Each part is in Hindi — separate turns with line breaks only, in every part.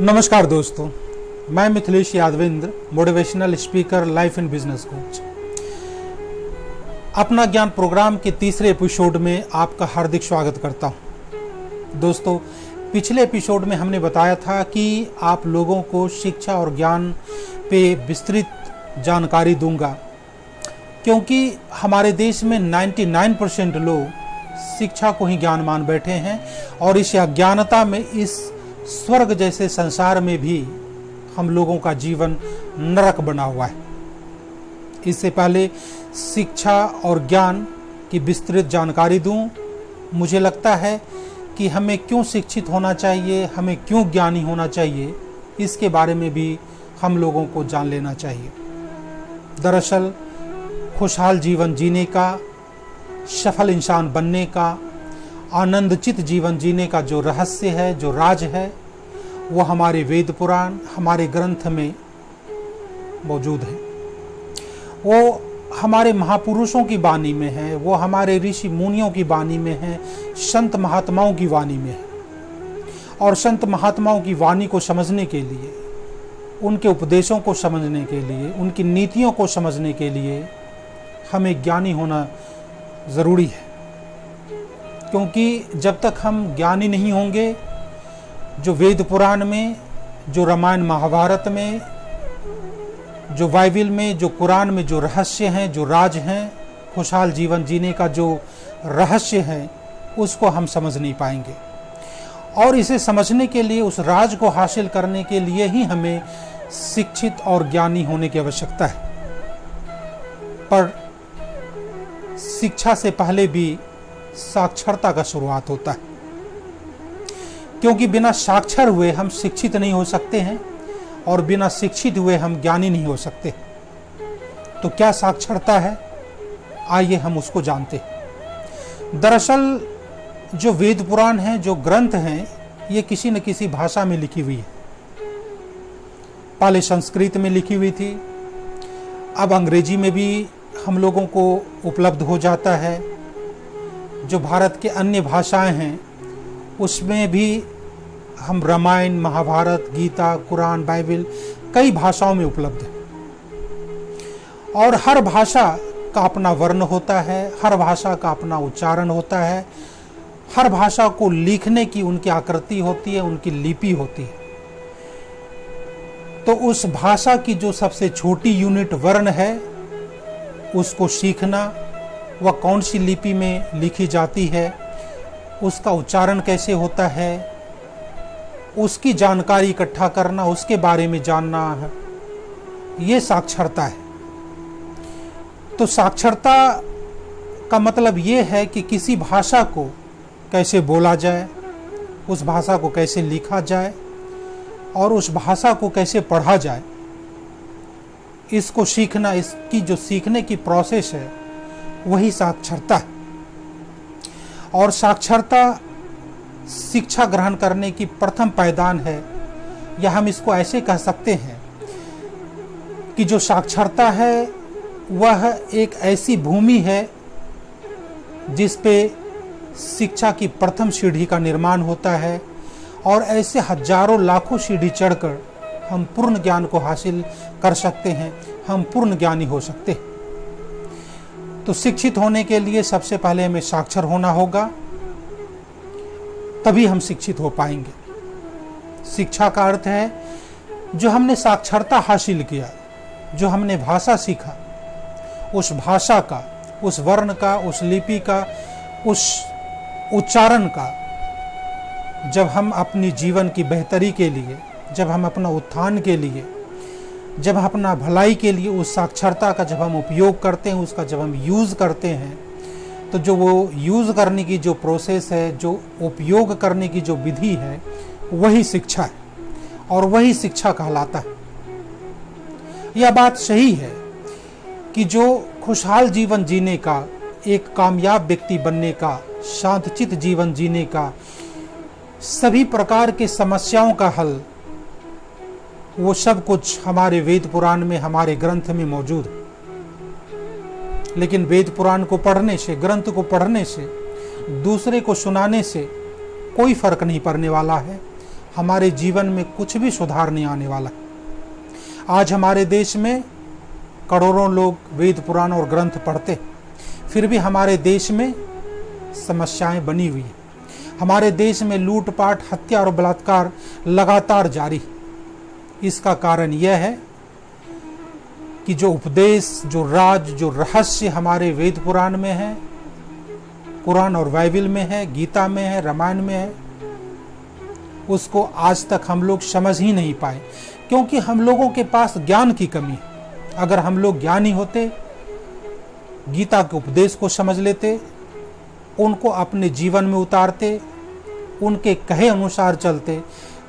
नमस्कार दोस्तों, मैं Mithilesh Yadvendra, motivational speaker, life and business coach. अपना ज्ञान प्रोग्राम के तीसरे एपिसोड में आपका हार्दिक स्वागत करता हूं। दोस्तों, पिछले एपिसोड में हमने बताया था कि आप लोगों को शिक्षा और ज्ञान पे विस्तृत जानकारी दूंगा, क्योंकि हमारे देश में 99% लोग शिक्षा को ही ज्ञान मान बैठे हैं और इस अज्ञानता में, इस स्वर्ग जैसे संसार में भी हम लोगों का जीवन नरक बना हुआ है। इससे पहले शिक्षा और ज्ञान की विस्तृत जानकारी दूं, मुझे लगता है कि हमें क्यों शिक्षित होना चाहिए, हमें क्यों ज्ञानी होना चाहिए, इसके बारे में भी हम लोगों को जान लेना चाहिए। दरअसल खुशहाल जीवन जीने का, सफल इंसान बनने का, आनंदचित जीवन जीने का जो रहस्य है, जो राज है, वो हमारे वेद पुराण, हमारे ग्रंथ में मौजूद है। वो हमारे महापुरुषों की वाणी में है, वो हमारे ऋषि मुनियों की वाणी में है, संत महात्माओं की वाणी में है। और संत महात्माओं की वाणी को समझने के लिए, उनके उपदेशों को समझने के लिए, उनकी नीतियों को समझने के लिए हमें ज्ञानी होना ज़रूरी है। क्योंकि जब तक हम ज्ञानी नहीं होंगे, जो वेद पुराण में, जो रामायण महाभारत में, जो बाइबल में, जो कुरान में जो रहस्य हैं, जो राज हैं, खुशहाल जीवन जीने का जो रहस्य है, उसको हम समझ नहीं पाएंगे। और इसे समझने के लिए, उस राज को हासिल करने के लिए ही हमें शिक्षित और ज्ञानी होने की आवश्यकता है। पर शिक्षा से पहले भी साक्षरता का शुरुआत होता है, क्योंकि बिना साक्षर हुए हम शिक्षित नहीं हो सकते हैं और बिना शिक्षित हुए हम ज्ञानी नहीं हो सकते। तो क्या साक्षरता है, आइए हम उसको जानते हैं। दरअसल जो वेद पुराण हैं, जो ग्रंथ हैं, ये किसी न किसी भाषा में लिखी हुई है। पहले संस्कृत में लिखी हुई थी, अब अंग्रेजी में भी हम लोगों को उपलब्ध हो जाता है। जो भारत के अन्य भाषाएं हैं, उसमें भी हम रामायण, महाभारत, गीता, कुरान, बाइबल कई भाषाओं में उपलब्ध है। और हर भाषा का अपना वर्ण होता है, हर भाषा का अपना उच्चारण होता है, हर भाषा को लिखने की उनकी आकृति होती है, उनकी लिपि होती है। तो उस भाषा की जो सबसे छोटी यूनिट वर्ण है, उसको सीखना, वह कौन सी लिपि में लिखी जाती है, उसका उच्चारण कैसे होता है, उसकी जानकारी इकट्ठा करना, उसके बारे में जानना है, ये साक्षरता है। तो साक्षरता का मतलब ये है कि किसी भाषा को कैसे बोला जाए, उस भाषा को कैसे लिखा जाए और उस भाषा को कैसे पढ़ा जाए, इसको सीखना, इसकी जो सीखने की प्रोसेस है, वही साक्षरता है। और साक्षरता शिक्षा ग्रहण करने की प्रथम पायदान है, या हम इसको ऐसे कह सकते हैं कि जो साक्षरता है वह एक ऐसी भूमि है जिस पे शिक्षा की प्रथम सीढ़ी का निर्माण होता है। और ऐसे हजारों लाखों सीढ़ी चढ़कर हम पूर्ण ज्ञान को हासिल कर सकते हैं, हम पूर्ण ज्ञानी हो सकते हैं। तो शिक्षित होने के लिए सबसे पहले हमें साक्षर होना होगा, तभी हम शिक्षित हो पाएंगे। शिक्षा का अर्थ है जो हमने साक्षरता हासिल किया, जो हमने भाषा सीखा, उस भाषा का, उस वर्ण का, उस लिपि का, उस उच्चारण का, जब हम अपनी जीवन की बेहतरी के लिए, जब हम अपना उत्थान के लिए, जब अपना भलाई के लिए उस साक्षरता का जब हम उपयोग करते हैं, उसका जब हम यूज़ करते हैं, तो जो वो यूज़ करने की जो प्रोसेस है, जो उपयोग करने की जो विधि है, वही शिक्षा है और वही शिक्षा कहलाता है। यह बात सही है कि जो खुशहाल जीवन जीने का, एक कामयाब व्यक्ति बनने का, शांतचित जीवन जीने का, सभी प्रकार की समस्याओं का हल, वो सब कुछ हमारे वेद पुराण में, हमारे ग्रंथ में मौजूद है। लेकिन वेद पुराण को पढ़ने से, ग्रंथ को पढ़ने से, दूसरे को सुनाने से कोई फर्क नहीं पड़ने वाला है। हमारे जीवन में कुछ भी सुधार नहीं आने वाला। आज हमारे देश में करोड़ों लोग वेद पुराण और ग्रंथ पढ़ते, फिर भी हमारे देश में समस्याएं बनी हुई हैं। हमारे देश में लूटपाट, हत्या और बलात्कार लगातार जारी। इसका कारण यह है कि जो उपदेश, जो राज, जो रहस्य हमारे वेद पुराण में है, कुरान और बाइबल में है, गीता में है, रामायण में है, उसको आज तक हम लोग समझ ही नहीं पाए, क्योंकि हम लोगों के पास ज्ञान की कमी है। अगर हम लोग ज्ञानी होते, गीता के उपदेश को समझ लेते, उनको अपने जीवन में उतारते, उनके कहे अनुसार चलते,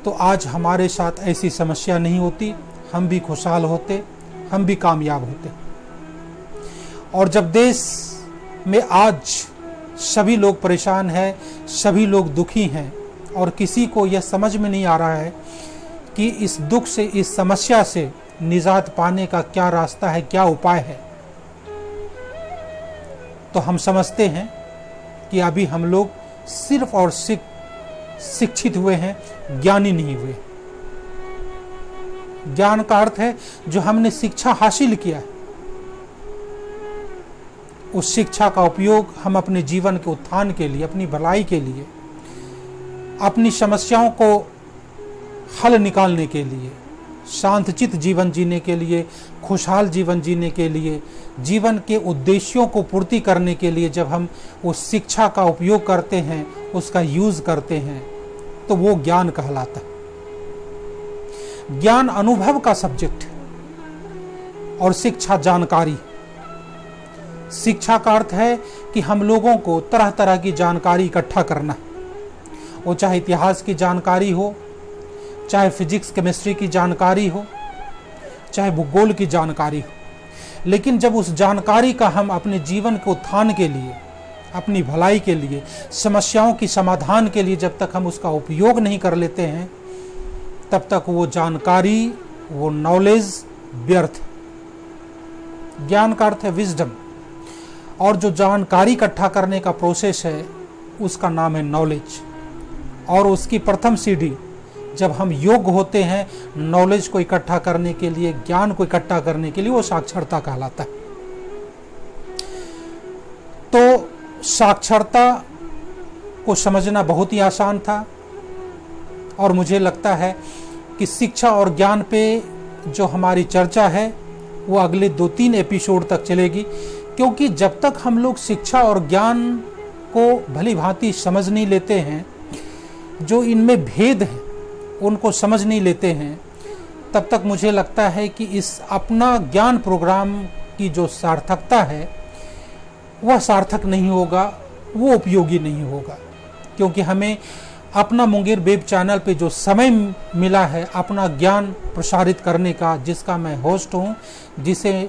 तो आज हमारे साथ ऐसी समस्या नहीं होती, हम भी खुशहाल होते, हम भी कामयाब होते। और जब देश में आज सभी लोग परेशान हैं, सभी लोग दुखी हैं, और किसी को यह समझ में नहीं आ रहा है कि इस दुख से, इस समस्या से निजात पाने का क्या रास्ता है, क्या उपाय है, तो हम समझते हैं कि अभी हम लोग सिर्फ और सिर्फ शिक्षित हुए हैं, ज्ञानी नहीं हुए। ज्ञान का अर्थ है जो हमने शिक्षा हासिल किया है, उस शिक्षा का उपयोग हम अपने जीवन के उत्थान के लिए, अपनी भलाई के लिए, अपनी समस्याओं को हल निकालने के लिए, शांतचित्त जीवन जीने के लिए, खुशहाल जीवन जीने के लिए, जीवन के उद्देश्यों को पूर्ति करने के लिए जब हम उस शिक्षा का उपयोग करते हैं, उसका यूज करते हैं, तो वो ज्ञान कहलाता है। ज्ञान अनुभव का सब्जेक्ट है और शिक्षा जानकारी। शिक्षा का अर्थ है कि हम लोगों को तरह तरह की जानकारी इकट्ठा करना, वो चाहे इतिहास की जानकारी हो, चाहे फिजिक्स केमिस्ट्री की जानकारी हो, चाहे भूगोल की जानकारी हो। लेकिन जब उस जानकारी का हम अपने जीवन के उत्थान के लिए, अपनी भलाई के लिए, समस्याओं की समाधान के लिए जब तक हम उसका उपयोग नहीं कर लेते हैं, तब तक वो जानकारी, वो नॉलेज व्यर्थ है। ज्ञान का अर्थ है विजडम, और जो जानकारी इकट्ठा करने का प्रोसेस है उसका नाम है नॉलेज। और उसकी प्रथम सीढ़ी, जब हम योग्य होते हैं नॉलेज को इकट्ठा करने के लिए, ज्ञान को इकट्ठा करने के लिए, वो साक्षरता कहलाता है। तो साक्षरता को समझना बहुत ही आसान था, और मुझे लगता है कि शिक्षा और ज्ञान पे जो हमारी चर्चा है वो अगले 2-3 एपिसोड तक चलेगी, क्योंकि जब तक हम लोग शिक्षा और ज्ञान को भली भांति समझ नहीं लेते हैं, जो इनमें भेद है उनको समझ नहीं लेते हैं, तब तक मुझे लगता है कि इस अपना ज्ञान प्रोग्राम की जो सार्थकता है वह सार्थक नहीं होगा, वो उपयोगी नहीं होगा। क्योंकि हमें अपना मुंगेर वेब चैनल पे जो समय मिला है अपना ज्ञान प्रसारित करने का, जिसका मैं होस्ट हूँ, जिसे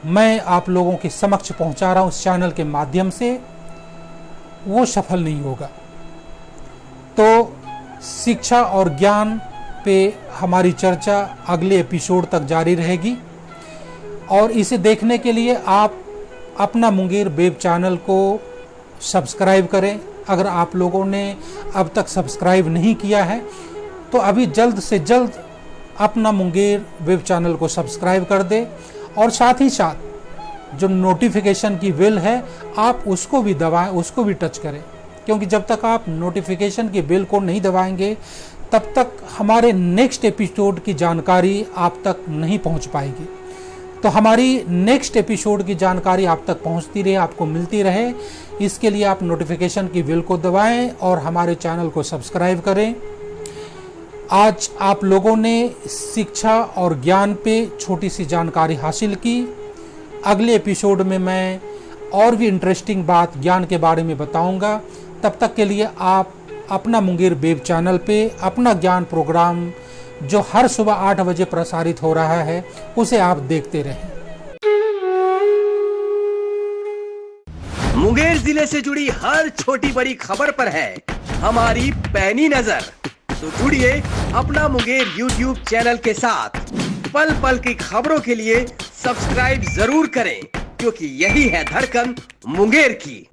मैं आप लोगों के समक्ष पहुँचा रहा हूँ उस चैनल के माध्यम से, वो सफल नहीं होगा। तो शिक्षा और ज्ञान पे हमारी चर्चा अगले एपिसोड तक जारी रहेगी, और इसे देखने के लिए आप अपना मुंगेर वेब चैनल को सब्सक्राइब करें। अगर आप लोगों ने अब तक सब्सक्राइब नहीं किया है तो अभी जल्द से जल्द अपना मुंगेर वेब चैनल को सब्सक्राइब कर दे, और साथ ही साथ जो नोटिफिकेशन की बेल है आप उसको भी दबाएं, उसको भी टच करें, क्योंकि जब तक आप नोटिफिकेशन की बेल को नहीं दबाएंगे तब तक हमारे नेक्स्ट एपिसोड की जानकारी आप तक नहीं पहुंच पाएगी। तो हमारी नेक्स्ट एपिसोड की जानकारी आप तक पहुंचती रहे, आपको मिलती रहे, इसके लिए आप नोटिफिकेशन की बेल को दबाएं और हमारे चैनल को सब्सक्राइब करें। आज आप लोगों ने शिक्षा और ज्ञान पे छोटी सी जानकारी हासिल की। अगले एपिसोड में मैं और भी इंटरेस्टिंग बात ज्ञान के बारे में बताऊंगा। तब तक के लिए आप अपना मुंगेर वेब चैनल पे अपना ज्ञान प्रोग्राम जो हर सुबह 8 बजे प्रसारित हो रहा है उसे आप देखते रहें।
मुंगेर जिले से जुड़ी हर छोटी बड़ी खबर पर है हमारी पैनी नजर। तो जुड़िए अपना मुंगेर YouTube चैनल के साथ। पल पल की खबरों के लिए सब्सक्राइब जरूर करें, क्योंकि यही है धड़कन मुंगेर की।